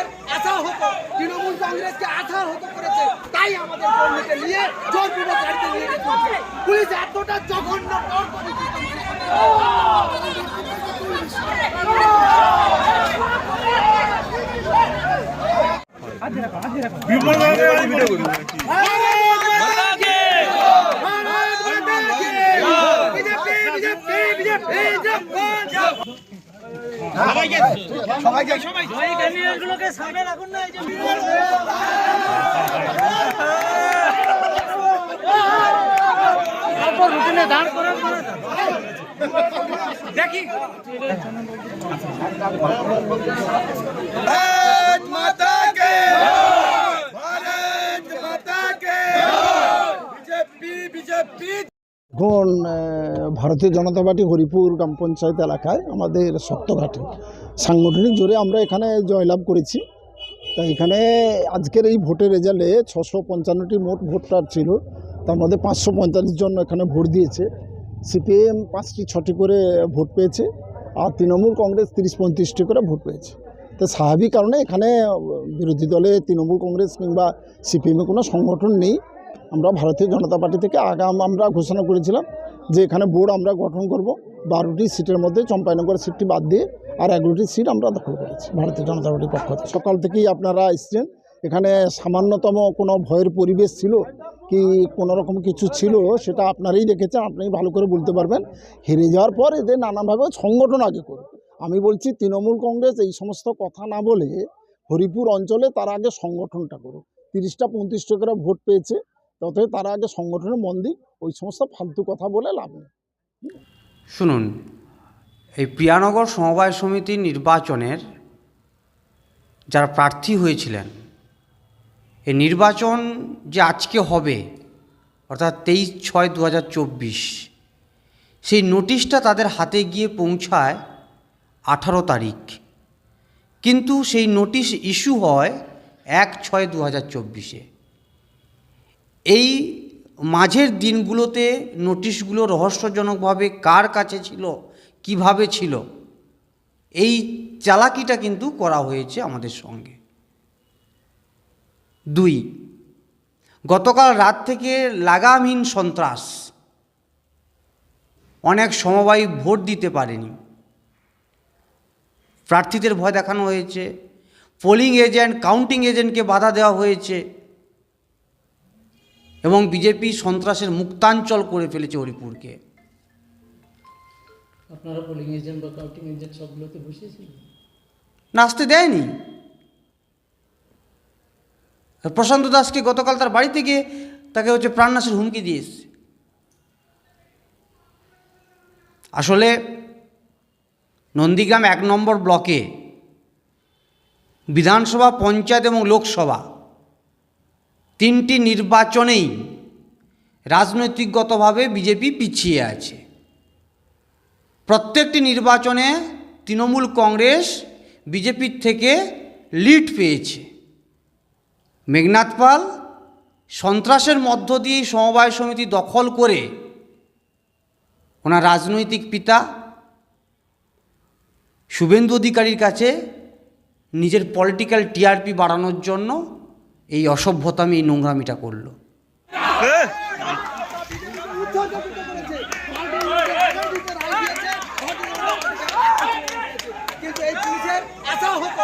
পুলিশের আশাহত, তৃণমূল কংগ্রেসকে আশাহত করেছে, তাই আমাদের কর্মীকে নিয়ে জোরপূর্বক গাড়িতে নিয়ে গেছে। পুলিশ এতটা জঘন্য সবাইকে সামনে রাখুন না। দাঁড় করে দেখি भारत माता के, भारत माता के, बीजेपी बीजेपी। এখন ভারতীয় জনতা পার্টি হরিপুর গ্রাম পঞ্চায়েত এলাকায় আমাদের সপ্তঘাটে সাংগঠনিক জোরে আমরা এখানে জয়লাভ করেছি। তা এখানে আজকের এই ভোটের রেজাল্টে 655টি মোট ভোটার ছিল, তার মধ্যে 545 জন এখানে ভোট দিয়েছে। সিপিএম 5টি 6টি করে ভোট পেয়েছে, আর তৃণমূল কংগ্রেস 30-35টি করে ভোট পেয়েছে। তো স্বাভাবিক কারণে এখানে বিরোধী দলে তৃণমূল কংগ্রেস কিংবা সিপিএমে কোনো সংগঠন নেই। আমরা ভারতীয় জনতা পার্টি থেকে আমরা ঘোষণা করেছিলাম যে এখানে বোর্ড আমরা গঠন করব। 12টি সিটের মধ্যে চম্পাইনগর সিটটি বাদ দিয়ে আর 11টি সিট আমরা দখল করেছি ভারতীয় জনতা পার্টির পক্ষ থেকে। সকাল থেকেই আপনারা এসছেন, এখানে সামান্যতম কোনো ভয়ের পরিবেশ ছিল কি কোনো রকম কিছু ছিল সেটা আপনারাই দেখেছেন, আপনি ভালো করে বলতে পারবেন। হেরে যাওয়ার পর এদের নানাভাবে সংগঠন আগে করুন। আমি বলছি তৃণমূল কংগ্রেস এই সমস্ত কথা না বলে হরিপুর অঞ্চলে তারা আগে সংগঠনটা করুক। 30-35টা করে ভোট পেয়েছে, তবে তারা আগে সংগঠনে মন দিক, ওই সমস্ত ফালতু কথা বলে লাভ নেই। শুনুন, এই প্রিয়ানগর সমবায় সমিতির নির্বাচনের যারা প্রার্থী হয়েছিলেন, এই নির্বাচন যে আজকে হবে অর্থাৎ 23/6/2024, সেই নোটিশটা তাদের হাতে গিয়ে পৌঁছায় 18 তারিখ, কিন্তু সেই নোটিশ ইস্যু হয় 1/6/2024। এই মাঝের দিনগুলোতে নোটিশগুলো রহস্যজনকভাবে কার কাছে ছিল, কিভাবে ছিল, এই চালাকিটা কিন্তু করা হয়েছে আমাদের সঙ্গে। 2, গতকাল রাত থেকে লাগামহীন সন্ত্রাস, অনেক সমবায়ী ভোট দিতে পারেনি, প্রার্থীদের ভয় দেখানো হয়েছে, পোলিং এজেন্ট কাউন্টিং এজেন্টকে বাধা দেওয়া হয়েছে এবং বিজেপি সন্ত্রাসের মুক্তাঞ্চল করে ফেলেছে হরিপুরকে। আপনারা পোলিং এজেন্ট বা কাউন্টিং এজেন্ট সবগুলোতে বসিয়েছিলেন? নাচতে দেয়নি। প্রশান্ত দাসকে গতকাল তার বাড়িতে গিয়ে তাকে প্রাণনাশের হুমকি দিয়ে এসছে। আসলে নন্দীগ্রাম 1 নম্বর ব্লকে বিধানসভা, পঞ্চায়েত এবং লোকসভা 3টি নির্বাচনেই রাজনৈতিকগতভাবে বিজেপি পিছিয়ে আছে। প্রত্যেকটি নির্বাচনে তৃণমূল কংগ্রেস বিজেপির থেকে লিড পেয়েছে। মেঘনাথ পাল সন্ত্রাসের মধ্য দিয়ে সমবায় সমিতি দখল করে ওনার রাজনৈতিক পিতা শুভেন্দু অধিকারীর কাছে নিজের পলিটিক্যাল টিআরপি বাড়ানোর জন্য এই অসভ্যতামি, এই নোংরামিটা করলো। কিন্তু এই পুলিশের আশাহত